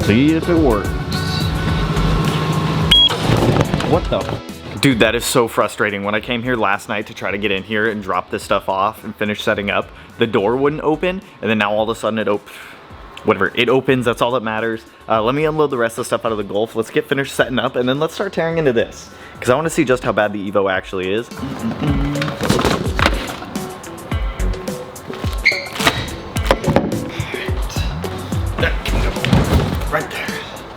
See if it works. What the? Dude, that is so frustrating. When I came here last night to try to get in here and drop this stuff off and finish setting up, the door wouldn't open, and then now all of a sudden it whatever, it opens. That's all that matters. Let me unload the rest of the stuff out of the Golf. Let's get finished setting up, and then let's start tearing into this, because I want to see just how bad the Evo actually is. Right there.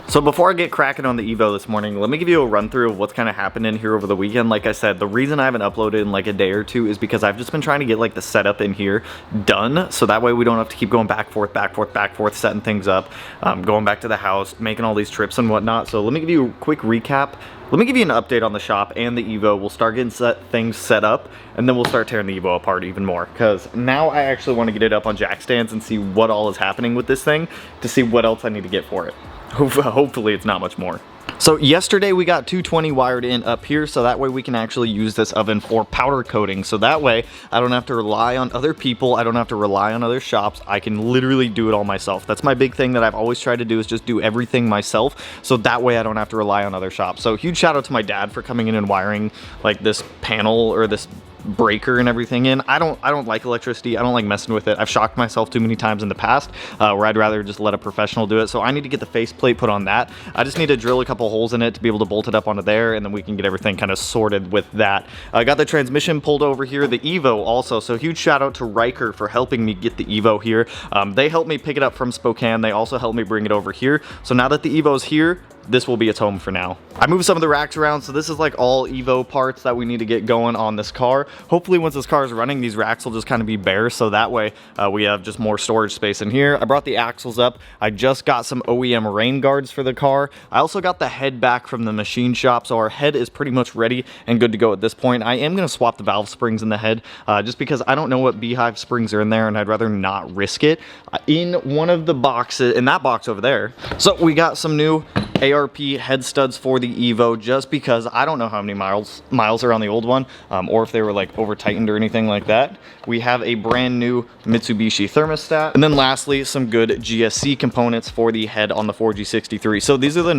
So before I get cracking on the Evo this morning, let me give you a run through of what's kind of happened in here over the weekend. Like I said, the reason I haven't uploaded in like a day or two is because I've just been trying to get like the setup in here done, so that way we don't have to keep going back, forth, setting things up, going back to the house, making all these trips and whatnot. So let me give you a quick recap. Let me give you an update on the shop and the Evo. We'll start getting things set up, and then we'll start tearing the Evo apart even more, because now I actually want to get it up on jack stands and see what all is happening with this thing to see what else I need to get for it. Hopefully it's not much more. So yesterday we got 220 wired in up here, so that way we can actually use this oven for powder coating. So that way I don't have to rely on other people, I don't have to rely on other shops, I can literally do it all myself. That's my big thing that I've always tried to do, is just do everything myself, so that way I don't have to rely on other shops. So huge shout out to my dad for coming in and wiring like this panel or this breaker and everything in. I don't like electricity. I don't like messing with it. I've shocked myself too many times in the past where I'd rather just let a professional do it. So I need to get the faceplate put on that. I just need to drill a couple holes in it to be able to bolt it up onto there, and then we can get everything kind of sorted with that. I got the transmission pulled over here, the Evo also. So huge shout out to RYYZN for helping me get the Evo here. They helped me pick it up from Spokane. They also helped me bring it over here. So now that the Evo's here, this will be its home for now. I moved some of the racks around, so this is like all Evo parts that we need to get going on this car. Hopefully once this car is running, these racks will just kind of be bare, so that way we have just more storage space in here. I brought the axles up. I just got some OEM rain guards for the car. I also got the head back from the machine shop, so our head is pretty much ready and good to go at this point. I am going to swap the valve springs in the head just because I don't know what beehive springs are in there, and I'd rather not risk it. In one of the boxes, in that box over there, so we got some new ARP head studs for the Evo, just because I don't know how many miles are on the old one, or if they were like over tightened or anything like that. We have a brand new Mitsubishi thermostat, and then lastly some good GSC components for the head on the 4G63. So these are the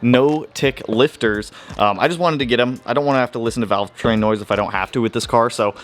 no tick lifters. I just wanted to get them. I don't want to have to listen to valve train noise if I don't have to with this car, so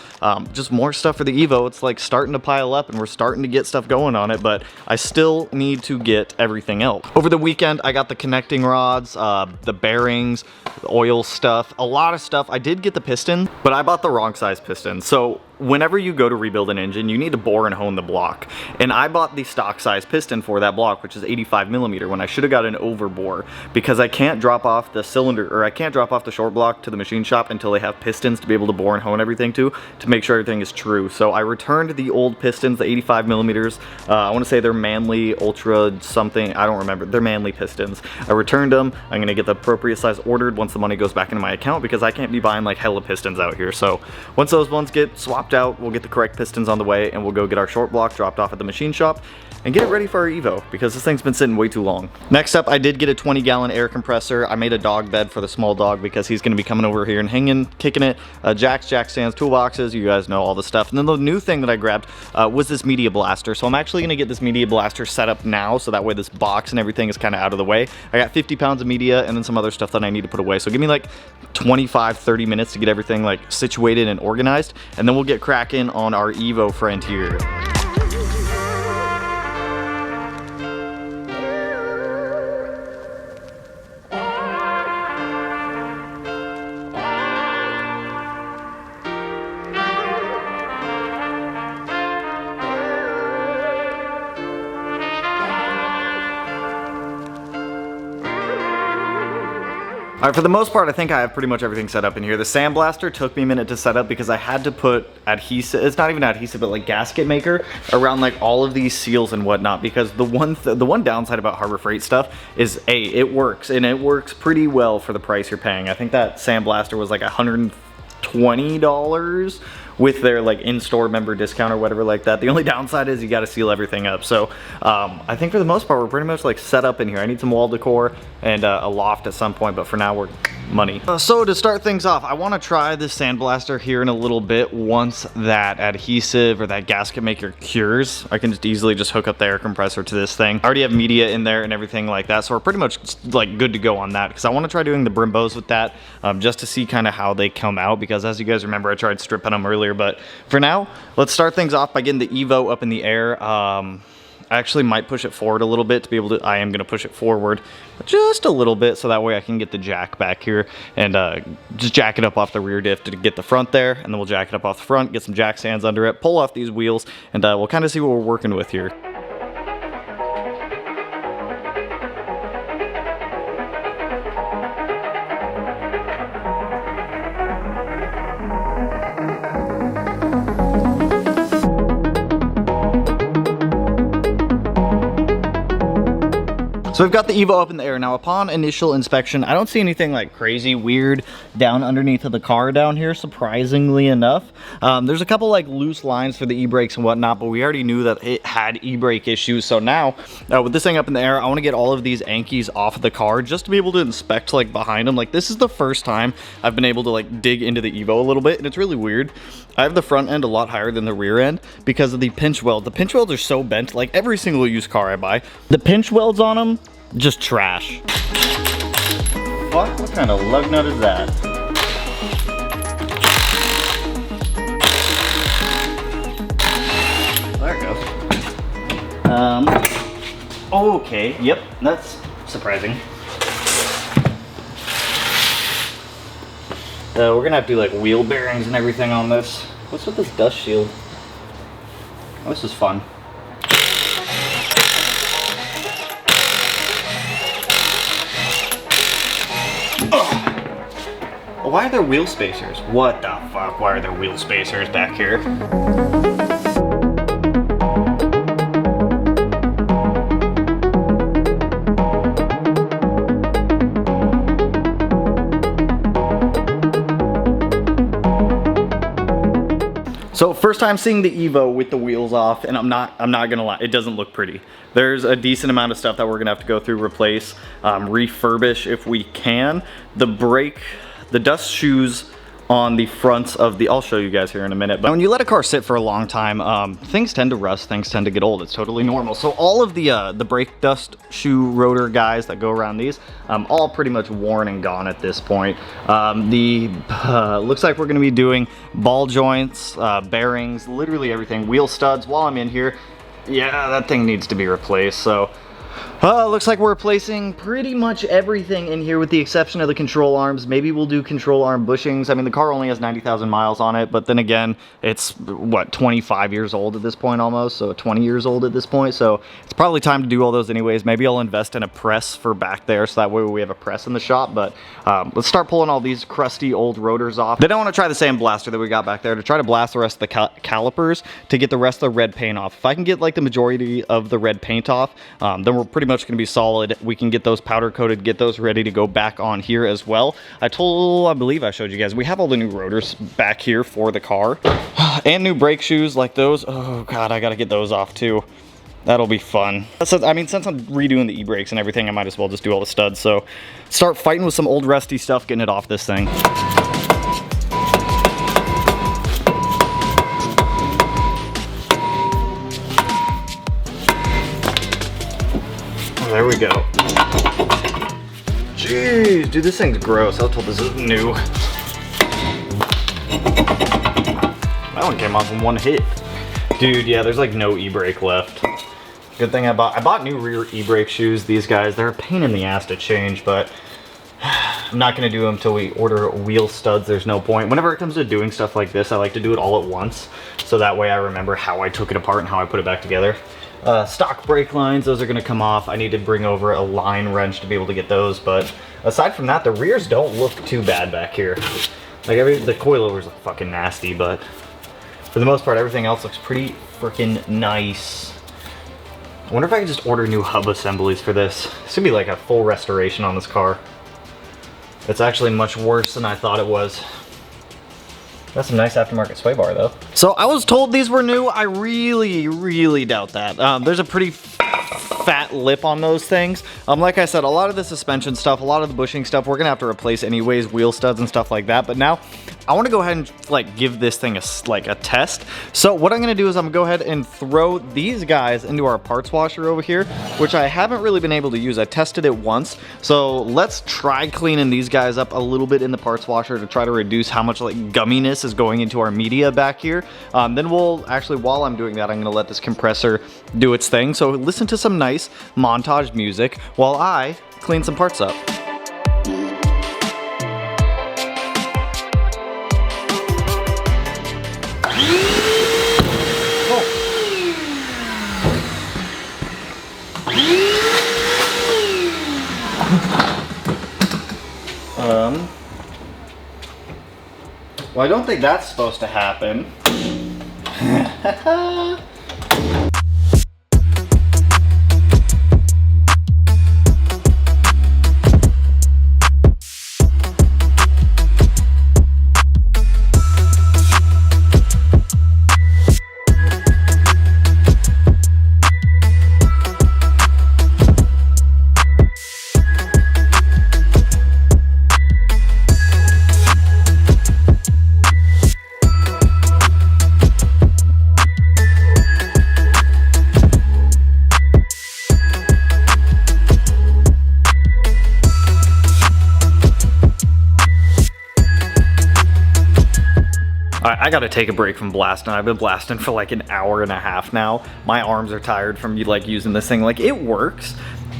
just more stuff for the Evo. It's like starting to pile up and we're starting to get stuff going on it, but I still need to get everything else. Over the weekend I got the connecting rods, the bearings, the oil stuff, a lot of stuff. I did get the piston, but I bought the wrong size piston. So whenever you go to rebuild an engine, you need to bore and hone the block. And I bought the stock size piston for that block, which is 85 millimeter, when I should have got an overbore, because I can't drop off the cylinder, or I can't drop off the short block to the machine shop until they have pistons to be able to bore and hone everything to make sure everything is true. So I returned the old pistons, the 85 millimeters. I want to say they're Manly Ultra something, I don't remember. They're Manly pistons. I returned them. I'm going to get the appropriate size ordered once the money goes back into my account, because I can't be buying like hella pistons out here. So once those ones get swapped out, we'll get the correct pistons on the way, and we'll go get our short block dropped off at the machine shop and get it ready for our Evo, because this thing's been sitting way too long. Next up, I did get a 20-gallon air compressor. I made a dog bed for the small dog because he's going to be coming over here and hanging, kicking it. Jacks, jack stands, toolboxes, you guys know all the stuff. And then the new thing that I grabbed was this Smeedia blaster. So I'm actually going to get this Smeedia blaster set up now, so that way this box and everything is kind of out of the way. I got 50 pounds of media and then some other stuff that I need to put away. So give me like 25-30 minutes to get everything like situated and organized, and then we'll get cracking on our Evo friend here. Alright, for the most part, I think I have pretty much everything set up in here. The sandblaster took me a minute to set up because I had to put adhesive, it's not even adhesive, but like gasket maker around like all of these seals and whatnot, because the one downside about Harbor Freight stuff is it works, and it works pretty well for the price you're paying. I think that sandblaster was like $120 with their like in-store member discount or whatever like that. The only downside is you got to seal everything up. So I think for the most part we're pretty much like set up in here. I need some wall decor and a loft at some point, but for now we're money. So to start things off, I want to try this sandblaster here in a little bit. Once that adhesive or that gasket maker cures, I can just easily just hook up the air compressor to this thing. I already have media in there and everything like that, so we're pretty much like good to go on that, because I want to try doing the Brimbos with that just to see kind of how they come out, because as you guys remember, I tried stripping them earlier. But for now, let's start things off by getting the Evo up in the air. I actually might push it forward a little bit to be able to, I am going to push it forward just a little bit so that way I can get the jack back here and just jack it up off the rear diff to get the front there, and then we'll jack it up off the front, get some jack stands under it, pull off these wheels, and we'll kind of see what we're working with here. So we've got the Evo up in the air. Now upon initial inspection, I don't see anything like crazy weird down underneath of the car down here, surprisingly enough. There's a couple like loose lines for the e-brakes and whatnot, but we already knew that it had e-brake issues. So now with this thing up in the air, I want to get all of these Ankies off of the car just to be able to inspect like behind them. Like this is the first time I've been able to like dig into the Evo a little bit, and it's really weird. I have the front end a lot higher than the rear end because of the pinch weld. The pinch welds are so bent, like every single used car I buy, the pinch welds on them, just trash. What kind of lug nut is that? There it goes. Okay, yep, that's surprising. We're gonna have to do like wheel bearings and everything on this. What's with this dust shield? Oh, this is fun. Why are there wheel spacers? What the fuck? Why are there wheel spacers back here? So first time seeing the Evo with the wheels off, and I'm not gonna lie, it doesn't look pretty. There's a decent amount of stuff that we're gonna have to go through, replace, refurbish if we can. The brake, the dust shoes on the fronts of the, I'll show you guys here in a minute, but when you let a car sit for a long time, things tend to rust, things tend to get old. It's totally normal. So all of the brake dust shoe rotor guys that go around these, all pretty much worn and gone at this point. Looks like we're gonna be doing ball joints, bearings, literally everything, wheel studs. While I'm in here, yeah, that thing needs to be replaced. So looks like we're replacing pretty much everything in here with the exception of the control arms. Maybe we'll do control arm bushings. I mean, the car only has 90,000 miles on it, but then again, it's what, 25 years old at this point almost, so 20 years old at this point, so it's probably time to do all those anyways. Maybe I'll invest in a press for back there so that way we have a press in the shop, but let's start pulling all these crusty old rotors off. Then I want to try the sandblaster that we got back there to try to blast the rest of the calipers to get the rest of the red paint off. If I can get like the majority of the red paint off, then we're pretty much going to be solid. We can get those powder coated, get those ready to go back on here as well. I believe I showed you guys, we have all the new rotors back here for the car and new brake shoes like those. Oh god, I gotta get those off too. That'll be fun. I mean, since I'm redoing the e-brakes and everything, I might as well just do all the studs. So start fighting with some old rusty stuff, getting it off this thing. There we go. Jeez, dude, this thing's gross. I was told this is new. That one came off in one hit. Dude, yeah, there's like no e-brake left. Good thing I bought new rear e-brake shoes. These guys, they're a pain in the ass to change, but I'm not gonna do them until we order wheel studs. There's no point. Whenever it comes to doing stuff like this, I like to do it all at once, so that way I remember how I took it apart and how I put it back together. Stock brake lines, those are gonna come off. I need to bring over a line wrench to be able to get those, but aside from that, the rears don't look too bad back here. Like the coilovers look fucking nasty, but for the most part, everything else looks pretty freaking nice. I wonder if I could just order new hub assemblies for this. This would be like a full restoration on this car. It's actually much worse than I thought it was. Got some nice aftermarket sway bar though. So I was told these were new. I really doubt that. There's a pretty fat matte lip on those things. Like I said, a lot of the suspension stuff, a lot of the bushing stuff, we're gonna have to replace anyways, wheel studs and stuff like that. But now I want to go ahead and like give this thing a test. So what I'm gonna do is I'm gonna go ahead and throw these guys into our parts washer over here, which I haven't really been able to use. I tested it once. So let's try cleaning these guys up a little bit in the parts washer to try to reduce how much like gumminess is going into our media back here. Then we'll actually, while I'm doing that, I'm gonna let this compressor do its thing. So listen to some nice montage music while I clean some parts up. Well, I don't think that's supposed to happen. I gotta take a break from blasting. I've been blasting for like an hour and a half now. My arms are tired from like using this thing. Like, it works.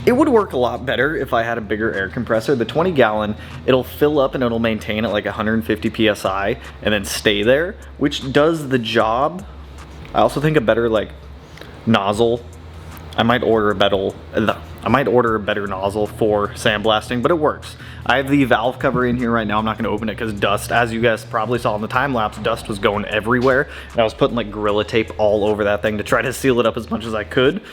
It would work a lot better if I had a bigger air compressor. The 20 gallon, it'll fill up and it'll maintain at like 150 PSI and then stay there, which does the job. I also think a better like nozzle. I might order a better nozzle for sandblasting, but it works. I have the valve cover in here right now. I'm not gonna open it because dust, as you guys probably saw in the time lapse, dust was going everywhere. And I was putting like Gorilla Tape all over that thing to try to seal it up as much as I could,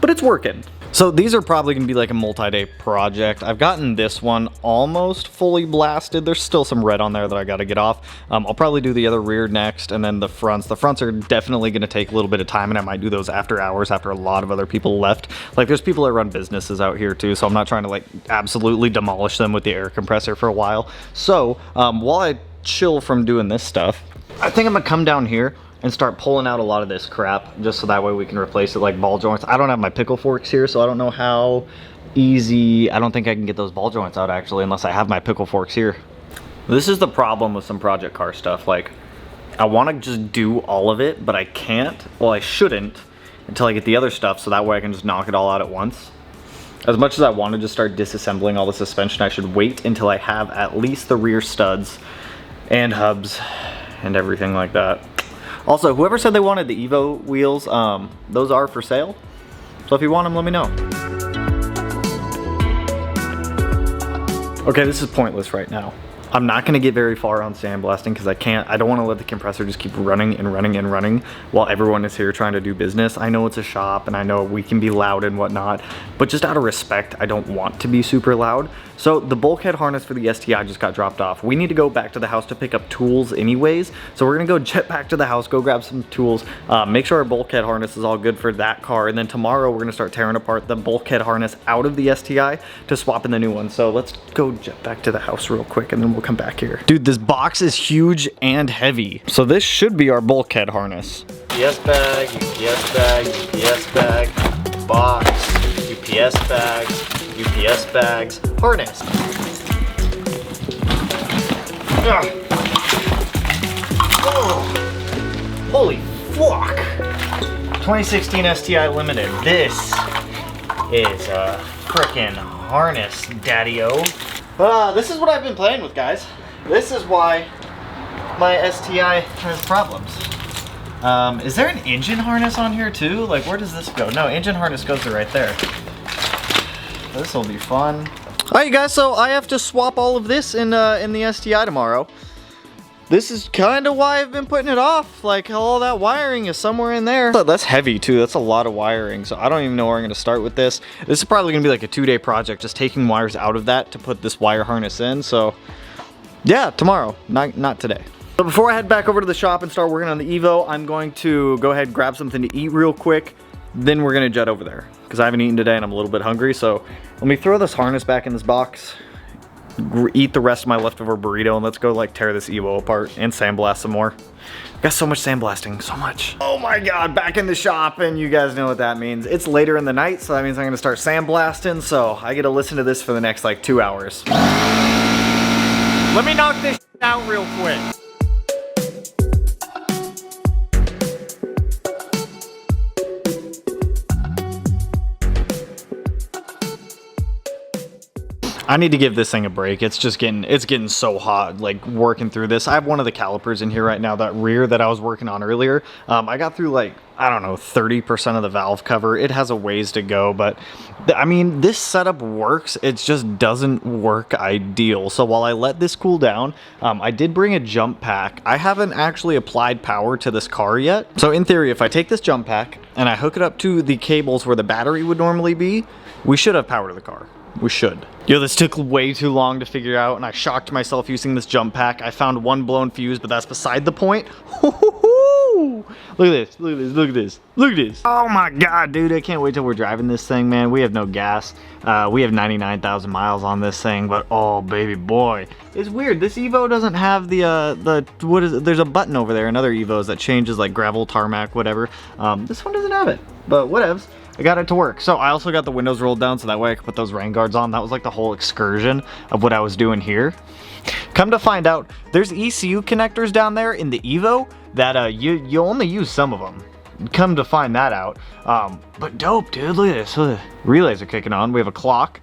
but it's working. So these are probably gonna be like a multi-day project. I've gotten this one almost fully blasted. There's still some red on there that I gotta get off. I'll probably do the other rear next, and then the fronts. The fronts are definitely gonna take a little bit of time, and I might do those after hours after a lot of other people left. Like, there's people that run businesses out here too, so I'm not trying to like absolutely demolish them with the air compressor for a while. So while I chill from doing this stuff, I think I'm gonna come down here and start pulling out a lot of this crap, just so that way we can replace it, like ball joints. I don't have my pickle forks here, so I don't know how easy. I don't think I can get those ball joints out actually, unless I have my pickle forks here. This is the problem with some project car stuff. Like, I want to just do all of it, but I can't. Well, I shouldn't until I get the other stuff, so that way I can just knock it all out at once. As much as I want to just start disassembling all the suspension, I should wait until I have at least the rear studs and hubs and everything like that. Also, whoever said they wanted the Evo wheels, those are for sale. So if you want them, let me know. Okay, this is pointless right now. I'm not gonna get very far on sandblasting because I don't wanna let the compressor just keep running and running and running while everyone is here trying to do business. I know it's a shop and I know we can be loud and whatnot, but just out of respect, I don't want to be super loud. So the bulkhead harness for the STI just got dropped off. We need to go back to the house to pick up tools anyways. So we're gonna go jet back to the house, go grab some tools, make sure our bulkhead harness is all good for that car. And then tomorrow we're gonna start tearing apart the bulkhead harness out of the STI to swap in the new one. So let's go jet back to the house real quick and then we'll come back here. Dude, this box is huge and heavy. So this should be our bulkhead harness. UPS bag, UPS bag, UPS bag, box, UPS bags, UPS bags, harness. Oh, holy fuck. 2016 STI Limited. This is a frickin' harness, daddy-o. This is what I've been playing with, guys. This is why my STI has problems. Is there an engine harness on here too? Like, where does this go? No, engine harness goes to right there. This will be fun. Alright guys, so I have to swap all of this in the STI tomorrow. This is kind of why I've been putting it off. Like, all that wiring is somewhere in there. That's heavy too, that's a lot of wiring. So I don't even know where I'm gonna start with this. This is probably gonna be like a 2-day project, just taking wires out of that to put this wire harness in. So yeah, tomorrow, not today. So before I head back over to the shop and start working on the Evo, I'm going to go ahead and grab something to eat real quick. then we're gonna jet over there because I haven't eaten today and I'm a little bit hungry. So let me throw this harness back in this box, eat the rest of my leftover burrito, and let's go like tear this Evo apart and sandblast some more. Got so much sandblasting, so much. Oh my God, back in the shop, and you guys know what that means. It's later in the night, so that means I'm gonna start sandblasting, so I get to listen to this for the next like 2 hours. Let me knock this out real quick. I need to give this thing a break. It's getting so hot, like working through this. I have one of the calipers in here right now, that rear that I was working on earlier. I got through like, I don't know, 30% of the valve cover. It has a ways to go, but I mean, this setup works. It just doesn't work ideal. So while I let this cool down, I did bring a jump pack. I haven't actually applied power to this car yet. So in theory, if I take this jump pack and I hook it up to the cables where the battery would normally be, we should have power to the car. We should. Yo, this took way too long to figure out, and I shocked myself using this jump pack. I found one blown fuse, but that's beside the point. Look at this, look at this, look at this, look at this. Oh my God, dude, I can't wait till we're driving this thing, man. We have no gas. We have 99,000 miles on this thing, but oh, baby boy. It's weird, this Evo doesn't have the what is it? There's a button over there in other Evos that changes like gravel, tarmac, whatever. This one doesn't have it, but whatevs. I got it to work. So I also got the windows rolled down so that way I could put those rain guards on. That was like the whole excursion of what I was doing here. Come to find out, there's ECU connectors down there in the Evo that you only use some of them. Come to find that out. But dope, dude, look at this. Relays are kicking on. We have a clock,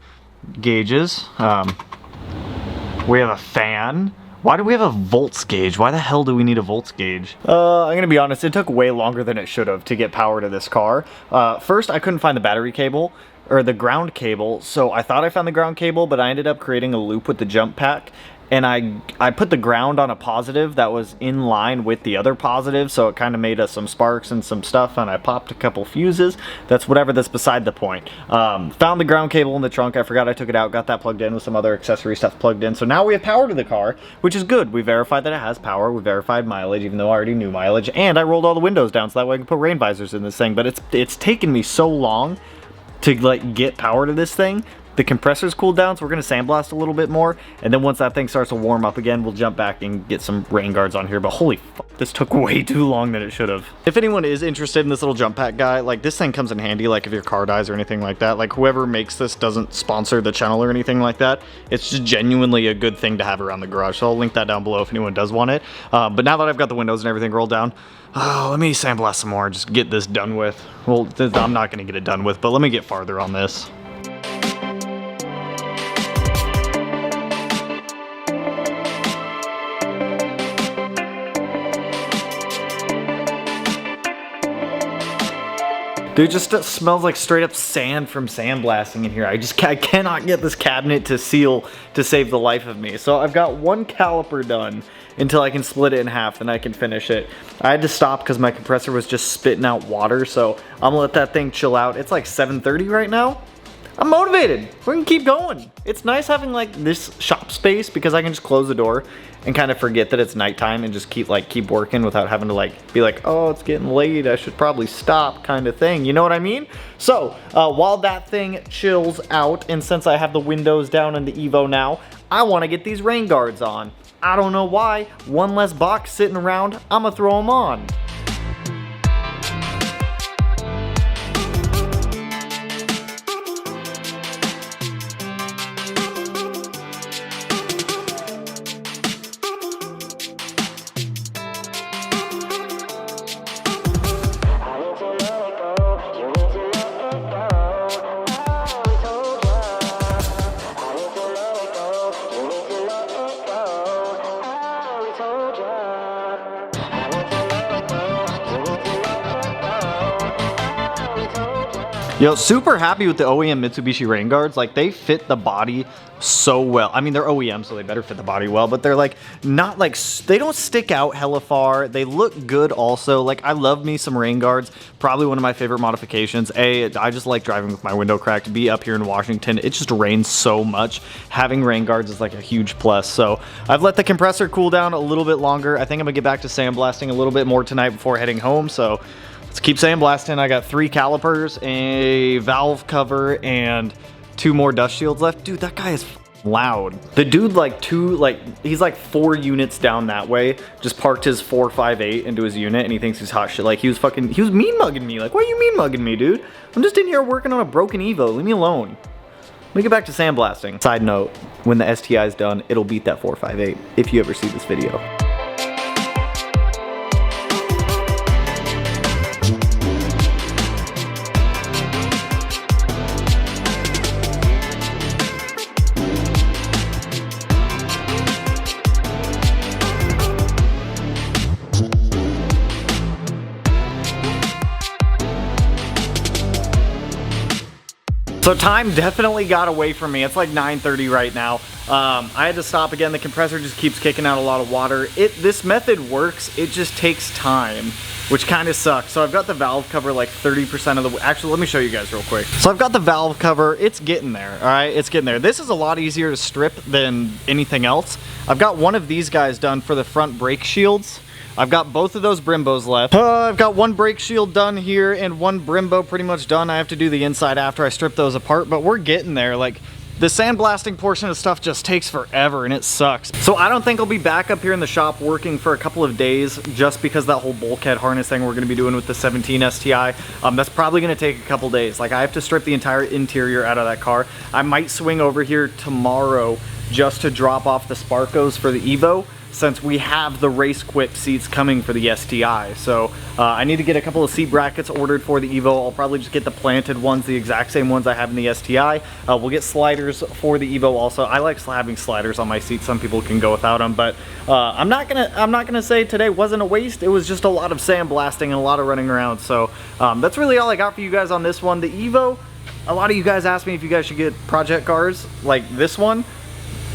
gauges, we have a fan. Why do we have a volts gauge? Why the hell do we need a volts gauge? I'm gonna be honest, it took way longer than it should have to get power to this car. First, I couldn't find the battery cable, or the ground cable, so I thought I found the ground cable, but I ended up creating a loop with the jump pack, and I put the ground on a positive that was in line with the other positive, so it kind of made us some sparks and some stuff, and I popped a couple fuses. That's whatever, that's beside the point. Found the ground cable in the trunk. I forgot I took it out, got that plugged in with some other accessory stuff plugged in. So now we have power to the car, which is good. We verified that it has power. We verified mileage, even though I already knew mileage, and I rolled all the windows down so that way I can put rain visors in this thing. But it's taken me so long to like get power to this thing. The compressor's cooled down, so we're gonna sandblast a little bit more, and then once that thing starts to warm up again, we'll jump back and get some rain guards on here. But holy fuck, this took way too long than it should have. If anyone is interested in this little jump pack guy, like this thing comes in handy, like if your car dies or anything like that. Like whoever makes this doesn't sponsor the channel or anything like that. It's just genuinely a good thing to have around the garage. So I'll link that down below if anyone does want it. But now that I've got the windows and everything rolled down, let me sandblast some more and just get this done with. Well, I'm not gonna get it done with, but let me get farther on this. Dude, it just smells like straight up sand from sandblasting in here. I cannot get this cabinet to seal to save the life of me. So I've got one caliper done until I can split it in half, then I can finish it. I had to stop because my compressor was just spitting out water, so I'm gonna let that thing chill out. It's like 7:30 right now. I'm motivated. We're gonna keep going. It's nice having like this shop space because I can just close the door and kind of forget that it's nighttime and just keep working without having to like be like, oh, it's getting late, I should probably stop kind of thing. You know what I mean? So while that thing chills out, and since I have the windows down in the Evo now, I want to get these rain guards on. I don't know why. One less box sitting around, I'm gonna throw them on. Yo, super happy with the OEM Mitsubishi rain guards. Like, they fit the body so well. I mean, they're OEM, so they better fit the body well, but they're like, not like, they don't stick out hella far. They look good also. Like, I love me some rain guards. Probably one of my favorite modifications. I just like driving with my window cracked. Be up here in Washington, it just rains so much. Having rain guards is like a huge plus. So I've let the compressor cool down a little bit longer. I think I'm gonna get back to sandblasting a little bit more tonight before heading home. So let's Let's keep sandblasting. I got 3 calipers, a valve cover, and 2 more dust shields left. Dude, that guy is loud. The dude he's like 4 units down that way, just parked his 458 into his unit and he thinks he's hot shit. Like he was mean mugging me. Like, why are you mean mugging me, dude? I'm just in here working on a broken Evo. Leave me alone. Let me get back to sandblasting. Side note, when the STI is done, it'll beat that 458 if you ever see this video. So time definitely got away from me. It's like 9:30 right now. I had to stop again. The compressor just keeps kicking out a lot of water. This method works. It just takes time, which kind of sucks. So I've got the valve cover like 30% of the way. Actually, let me show you guys real quick. So I've got the valve cover. It's getting there, all right? It's getting there. This is a lot easier to strip than anything else. I've got one of these guys done for the front brake shields. I've got both of those Brimbos left. I've got 1 brake shield done here and 1 Brembo pretty much done. I have to do the inside after I strip those apart, but we're getting there. Like, the sandblasting portion of stuff just takes forever and it sucks. So I don't think I'll be back up here in the shop working for a couple of days just because that whole bulkhead harness thing we're gonna be doing with the 17 STI. That's probably gonna take a couple days. Like, I have to strip the entire interior out of that car. I might swing over here tomorrow just to drop off the Sparkos for the Evo, since we have the race quip seats coming for the STI. So I need to get a couple of seat brackets ordered for the Evo. I'll probably just get the planted ones, the exact same ones I have in the STI. We'll get sliders for the Evo also. I like having sliders on my seat. Some people can go without them, but I'm not gonna say today wasn't a waste. It was just a lot of sandblasting and a lot of running around. So that's really all I got for you guys on this one. The Evo, a lot of you guys asked me if you guys should get project cars like this one.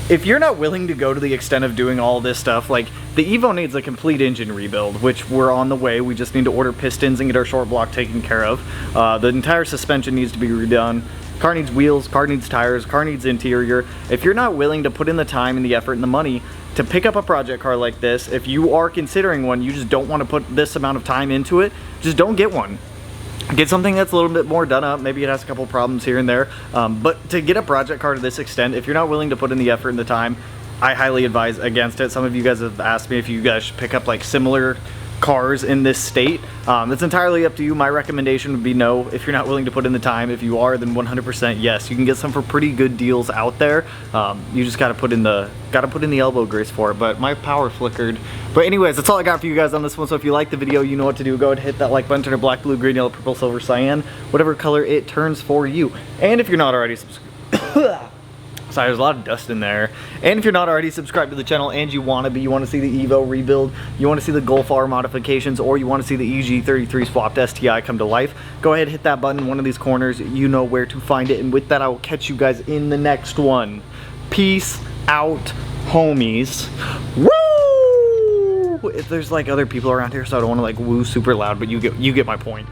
If you're not willing to go to the extent of doing all this stuff, like, the Evo needs a complete engine rebuild, which we're on the way. We just need to order pistons and get our short block taken care of. The entire suspension needs to be redone. Car needs wheels, car needs tires, car needs interior. If you're not willing to put in the time and the effort and the money to pick up a project car like this, if you are considering one, you just don't want to put this amount of time into it, just don't get one. Get something that's a little bit more done up. Maybe it has a couple problems here and there, but to get a project car to this extent, if you're not willing to put in the effort and the time, I highly advise against it. Some of you guys have asked me if you guys should pick up like similar cars in this state. It's entirely up to you. My recommendation would be no if you're not willing to put in the time. If you are, then 100% yes. You can get some for pretty good deals out there. You just gotta put in the elbow grease for it. But my power flickered. But anyways, that's all I got for you guys on this one. So if you like the video, you know what to do. Go ahead and hit that like button, turn it black, blue, green, yellow, purple, silver, cyan, whatever color it turns for you. And if you're not already subscribed, sorry, there's a lot of dust in there. And if you're not already subscribed to the channel and you want to see the Evo rebuild, you want to see the Golf R modifications, or you want to see the EG33 swapped STI come to life, go ahead and hit that button in one of these corners. You know where to find it. And with that, I will catch you guys in the next one. Peace out, homies. Woo! If there's like other people around here, so I don't want to like woo super loud, but you get my point.